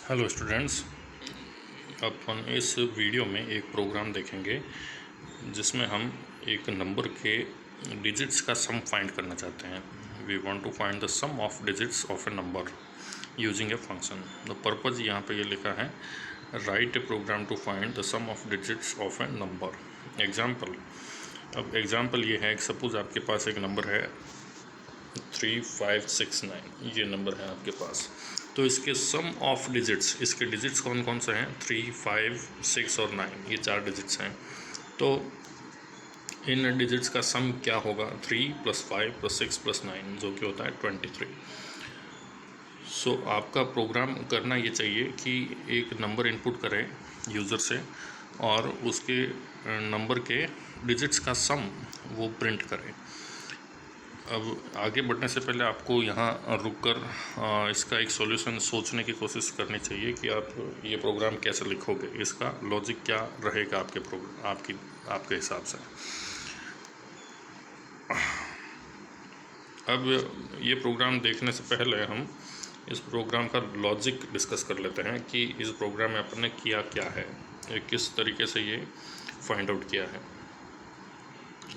Hello students, अपन इस video में एक प्रोग्राम देखेंगे जिसमें हम एक नंबर के डिजिट्स का सम फाइंड करना चाहते हैं। We want to find the sum of digits of a number using a function. The purpose यहाँ पे ये लिखा है, write a program to find the sum of digits of a number. Example, अब example ये है कि सपोज़ आपके पास एक नंबर है 3569, ये नंबर है आपके पास। तो इसके सम ऑफ डिजिट्स, इसके डिजिट्स कौन कौन से हैं? 3, 5, 6 और 9, ये 4 डिजिट्स हैं। तो इन डिजिट्स का सम क्या होगा? 3 + 5 + 6 + 9, जो कि होता है 23। सो आपका प्रोग्राम करना ये चाहिए कि एक नंबर इनपुट करें यूज़र से और उसके नंबर के डिजिट्स का सम वो प्रिंट करें। अब आगे बढ़ने से पहले आपको यहाँ रुककर इसका एक सॉल्यूशन सोचने की कोशिश करनी चाहिए कि आप ये प्रोग्राम कैसे लिखोगे, इसका लॉजिक क्या रहेगा आपके हिसाब से। अब ये प्रोग्राम देखने से पहले हम इस प्रोग्राम का लॉजिक डिस्कस कर लेते हैं कि इस प्रोग्राम में अपन ने किया क्या है, किस तरीके से ये फाइंड आउट किया है।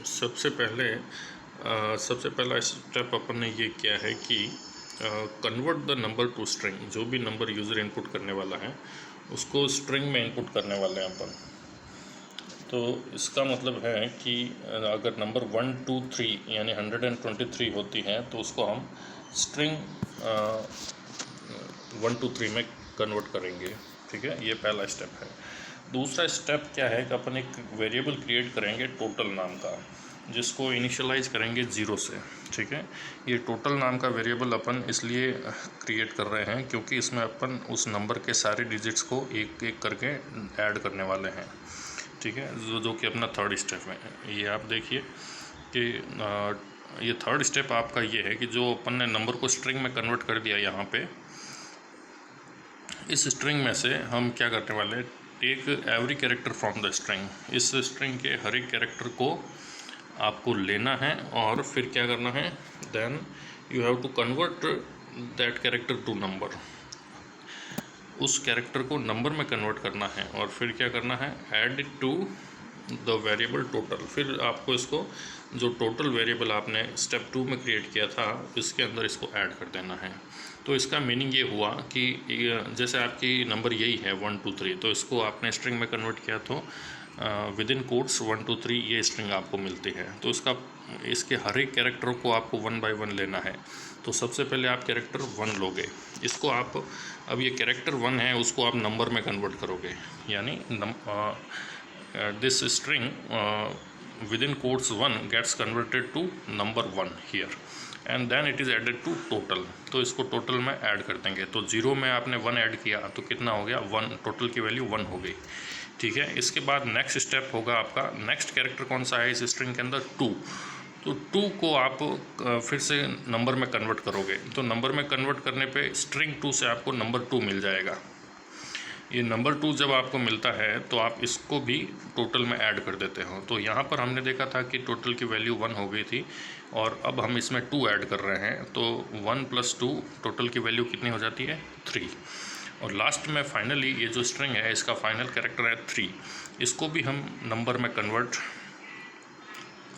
सबसे पहला स्टेप अपन ने ये किया है कि convert the number two string. जो भी नंबर यूज़र इनपुट करने वाला है उसको स्ट्रिंग में इनपुट करने वाले हैं अपन। तो इसका मतलब है कि अगर नंबर 1, 2, 3 यानी 123 होती है तो उसको हम स्ट्रिंग 1, 2, 3 में कन्वर्ट करेंगे। ठीक है, ये पहला स्टेप है। दूसरा स्टेप क्या है कि अपन एक वेरिएबल क्रिएट करेंगे टोटल नाम का, जिसको इनिशियलाइज करेंगे 0 से। ठीक है, ये टोटल नाम का वेरिएबल अपन इसलिए क्रिएट कर रहे हैं क्योंकि इसमें अपन उस नंबर के सारे डिजिट्स को एक एक करके ऐड करने वाले हैं। ठीक है, जो कि अपना थर्ड स्टेप है। ये आप देखिए कि ये थर्ड स्टेप आपका ये है कि जो अपन ने नंबर को स्ट्रिंग में कन्वर्ट कर दिया, यहाँ पे इस स्ट्रिंग में से हम क्या करने वाले हैं, take every character from the string. इस स्ट्रिंग के हर एक कैरेक्टर को आपको लेना है और फिर क्या करना है, then you have to convert that character to number. उस कैरेक्टर को नंबर में कन्वर्ट करना है और फिर क्या करना है, add it to the variable total. फिर आपको इसको, जो टोटल वेरिएबल आपने स्टेप 2 में क्रिएट किया था, इसके अंदर इसको ऐड कर देना है। तो इसका मीनिंग ये हुआ कि जैसे आपकी नंबर यही है 1, 2, 3, तो इसको आपने स्ट्रिंग में कन्वर्ट किया तो विद इन कोट्स 1, 2, 3 ये स्ट्रिंग आपको मिलती है। तो इसके हर एक कैरेक्टर को आपको 1 बाय 1 लेना है। तो सबसे पहले आप कैरेक्टर 1 लोगे, इसको आप, अब ये कैरेक्टर 1 है उसको आप नंबर में कन्वर्ट करोगे, यानी this string with in quotes 1 gets converted to number 1 here and then it is added to total. तो इसको टोटल में ऐड कर देंगे। तो 0 में आपने 1 ऐड किया तो कितना हो गया, 1। टोटल की वैल्यू 1 हो गई। ठीक है, इसके बाद नेक्स्ट स्टेप होगा आपका, नेक्स्ट कैरेक्टर कौन सा है इस स्ट्रिंग के अंदर, 2। तो 2 को आप फिर से नंबर में कन्वर्ट करोगे। तो नंबर में कन्वर्ट करने पे स्ट्रिंग 2 से आपको नंबर 2 मिल जाएगा। ये नंबर 2 जब आपको मिलता है तो आप इसको भी टोटल में ऐड कर देते हो। तो यहाँ पर हमने देखा था कि टोटल की वैल्यू 1 हो गई थी और अब हम इसमें 2 ऐड कर रहे हैं। तो 1 + 2 टोटल की वैल्यू कितनी हो जाती है, 3। और लास्ट में फाइनली ये जो स्ट्रिंग है इसका फाइनल कैरेक्टर है 3। इसको भी हम नंबर में कन्वर्ट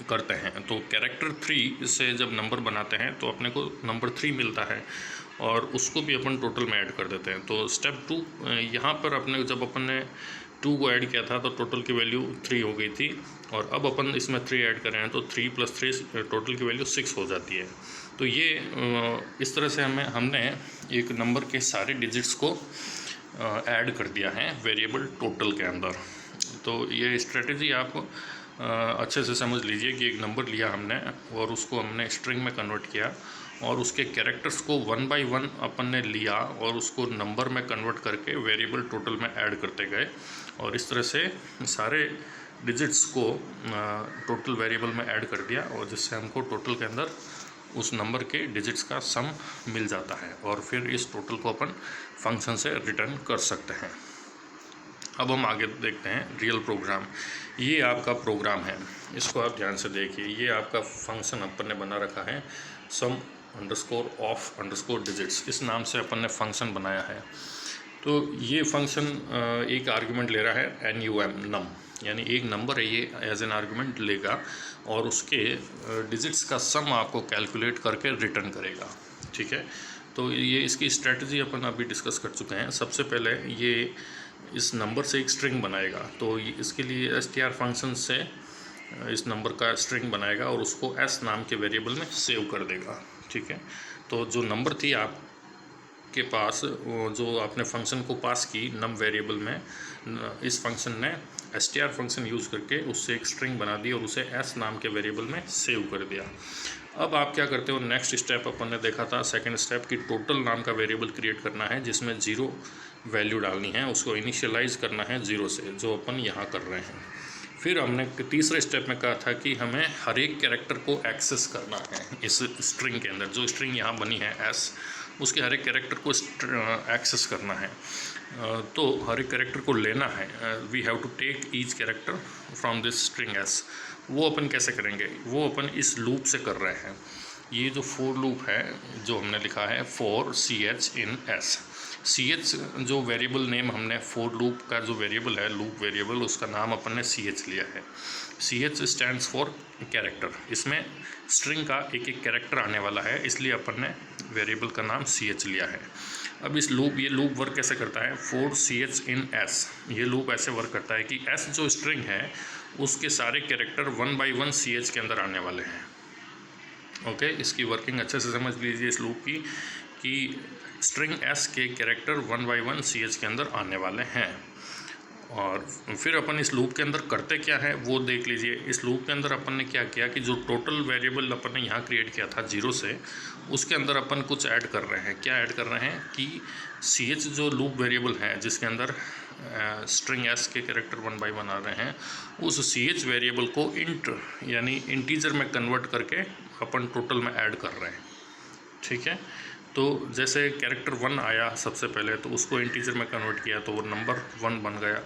करते हैं। तो कैरेक्टर 3 से जब नंबर बनाते हैं तो अपने को नंबर 3 मिलता है और उसको भी अपन टोटल में ऐड कर देते हैं। तो स्टेप 2 यहाँ पर जब अपन ने 2 को ऐड किया था तो टोटल की वैल्यू 3 हो गई थी और अब अपन इसमें 3 ऐड कर रहे हैं तो 3 + 3 टोटल की वैल्यू 6 हो जाती है। तो ये इस तरह से हमने एक नंबर के सारे डिजिट्स को ऐड कर दिया है वेरिएबल टोटल के अंदर। तो ये स्ट्रेटजी आप अच्छे से समझ लीजिए कि एक नंबर लिया हमने और उसको हमने स्ट्रिंग में कन्वर्ट किया और उसके कैरेक्टर्स को 1 बाय 1 अपन ने लिया और उसको नंबर में कन्वर्ट करके वेरिएबल टोटल में ऐड करते गए और इस तरह से सारे डिजिट्स को टोटल वेरिएबल में ऐड कर दिया और जिससे हमको टोटल के अंदर उस नंबर के डिजिट्स का सम मिल जाता है और फिर इस टोटल को अपन फंक्शन से रिटर्न कर सकते हैं। अब हम आगे देखते हैं रियल प्रोग्राम। ये आपका प्रोग्राम है, इसको आप ध्यान से देखिए। ये आपका फंक्शन अपन ने बना रखा है, सम _ऑफ_डिजिट्स, इस नाम से अपन ने फंक्शन बनाया है। तो ये फंक्शन एक आर्गुमेंट ले रहा है num, यानी एक नंबर है ये एज एन आर्गुमेंट लेगा और उसके डिजिट्स का सम आपको कैलकुलेट करके रिटर्न करेगा। ठीक है, तो ये इसकी स्ट्रेटजी अपन अभी डिस्कस कर चुके हैं। सबसे पहले ये इस नंबर से एक स्ट्रिंग बनाएगा, तो इसके लिए str फंक्शन से इस नंबर का स्ट्रिंग बनाएगा और उसको s नाम के वेरिएबल में सेव कर देगा। ठीक है, तो जो नंबर थी आपके पास, जो आपने फंक्शन को पास की नम वेरिएबल में, इस फंक्शन ने str फंक्शन यूज़ करके उससे एक स्ट्रिंग बना दी और उसे s नाम के वेरिएबल में सेव कर दिया। अब आप क्या करते हो, नेक्स्ट स्टेप अपन ने देखा था, सेकंड स्टेप की टोटल नाम का वेरिएबल क्रिएट करना है जिसमें 0 वैल्यू डालनी है, उसको इनिशियलाइज करना है 0 से, जो अपन यहाँ कर रहे हैं। फिर हमने तीसरे स्टेप में कहा था कि हमें हर एक कैरेक्टर को एक्सेस करना है इस स्ट्रिंग के अंदर। जो स्ट्रिंग यहाँ बनी है s, उसके हर एक कैरेक्टर को एक्सेस करना है। तो हर एक कैरेक्टर को लेना है, we have to take each character from this string s। वो अपन कैसे करेंगे, वो अपन इस लूप से कर रहे हैं। ये जो फोर लूप है जो हमने लिखा है for ch in s, ch जो वेरिएबल नेम हमने फोर लूप का जो वेरिएबल है, लूप वेरिएबल, उसका नाम अपन ने ch लिया है। ch स्टैंड्स फॉर कैरेक्टर, इसमें स्ट्रिंग का एक एक कैरेक्टर आने वाला है, इसलिए अपन ने वेरिएबल का नाम ch लिया है। अब इस लूप, ये लूप वर्क कैसे करता है, फॉर ch इन s, ये लूप ऐसे वर्क करता है कि s जो स्ट्रिंग है उसके सारे कैरेक्टर 1 बाई 1 ch के अंदर आने वाले हैं। ओके, इसकी वर्किंग अच्छे से समझ लीजिए इस लूप की, कि स्ट्रिंग s के कैरेक्टर 1 बाई 1 ch के अंदर आने वाले हैं। और फिर अपन इस लूप के अंदर करते क्या है वो देख लीजिए। इस लूप के अंदर अपन ने क्या किया कि जो टोटल वेरिएबल अपन ने यहाँ क्रिएट किया था 0 से, उसके अंदर अपन कुछ ऐड कर रहे हैं। क्या ऐड कर रहे हैं कि ch जो लूप वेरिएबल है जिसके अंदर स्ट्रिंग s के कैरेक्टर 1 बाई 1 आ रहे हैं, उस ch वेरिएबल को इंट यानी इंटीजर में कन्वर्ट करके अपन टोटल में ऐड कर रहे हैं। ठीक है, तो जैसे कैरेक्टर 1 आया सबसे पहले, तो उसको इंटीजर में कन्वर्ट किया तो वो नंबर 1 बन गया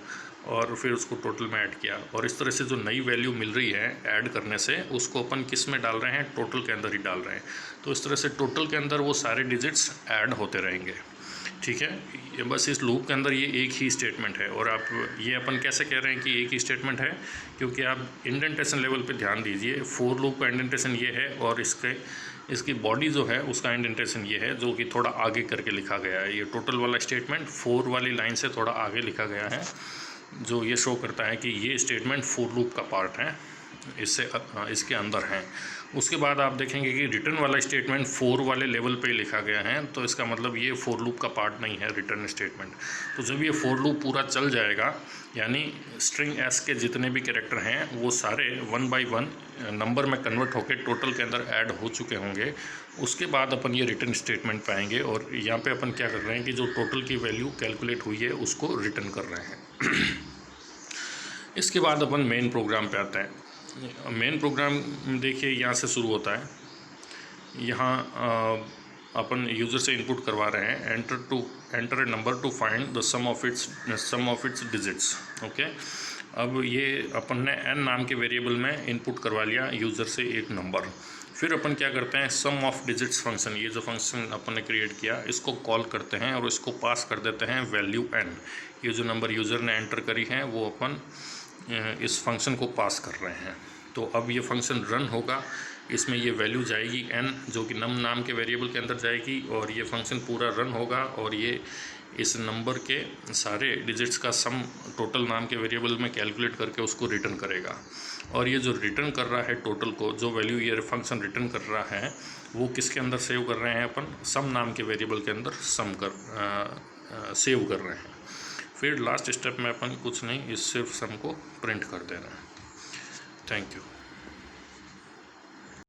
और फिर उसको टोटल में ऐड किया। और इस तरह से जो नई वैल्यू मिल रही है ऐड करने से, उसको अपन किस में डाल रहे हैं, टोटल के अंदर ही डाल रहे हैं। तो इस तरह से टोटल के अंदर वो सारे डिजिट्स ऐड होते रहेंगे। ठीक है, ये बस इस लूप के अंदर ये एक ही स्टेटमेंट है। और आप ये अपन कैसे कह रहे हैं कि एक ही स्टेटमेंट है, क्योंकि आप इंडेंटेशन लेवल पे ध्यान दीजिए। फोर लूप का इंडेंटेशन ये है और इसकी बॉडी जो है उसका इंडेंटेशन ये है, जो कि थोड़ा आगे करके लिखा गया है। ये टोटल वाला स्टेटमेंट 4 वाली लाइन से थोड़ा आगे लिखा गया है, जो ये शो करता है कि ये स्टेटमेंट फोर लूप का पार्ट है, इसके अंदर है। उसके बाद आप देखेंगे कि रिटर्न वाला स्टेटमेंट 4 वाले लेवल पे लिखा गया है, तो इसका मतलब ये फोर लूप का पार्ट नहीं है रिटर्न स्टेटमेंट। तो जब ये फोर लूप पूरा चल जाएगा, यानी स्ट्रिंग s के जितने भी कैरेक्टर हैं वो सारे 1 बाई 1 नंबर में कन्वर्ट होकर टोटल के अंदर ऐड हो चुके होंगे, उसके बाद अपन ये रिटर्न स्टेटमेंट पाएंगे। और यहाँ पे अपन क्या कर रहे हैं कि जो टोटल की वैल्यू कैलकुलेट हुई है उसको रिटर्न कर रहे हैं। इसके बाद अपन मेन प्रोग्राम पे आते हैं। मेन प्रोग्राम देखिए यहाँ से शुरू होता है। यहाँ अपन यूज़र से इनपुट करवा रहे हैं enter a number to find the sum of its digits. Okay, अब ये अपन ने n नाम के वेरिएबल में इनपुट करवा लिया यूज़र से एक नंबर। फिर अपन क्या करते हैं, सम ऑफ डिजिट्स फंक्शन, ये जो फंक्शन अपन ने क्रिएट किया इसको कॉल करते हैं और इसको पास कर देते हैं वैल्यू n। ये जो नंबर यूज़र ने एंटर करी है वो अपन इस फंक्शन को पास कर रहे हैं। तो अब ये फंक्शन रन होगा, इसमें ये वैल्यू जाएगी n, जो कि नम नाम के वेरिएबल के अंदर जाएगी, और ये फंक्शन पूरा रन होगा और ये इस नंबर के सारे डिजिट्स का सम टोटल नाम के वेरिएबल में कैलकुलेट करके उसको रिटर्न करेगा। और ये जो रिटर्न कर रहा है टोटल को, जो वैल्यू ये फंक्शन रिटर्न कर रहा है वो किसके अंदर सेव कर रहे हैं, अपन सम नाम के वेरिएबल के अंदर सेव कर रहे हैं। फिर लास्ट स्टेप में अपन कुछ नहीं, इस सिर्फ सम को प्रिंट कर दे रहे हैं। Thank you.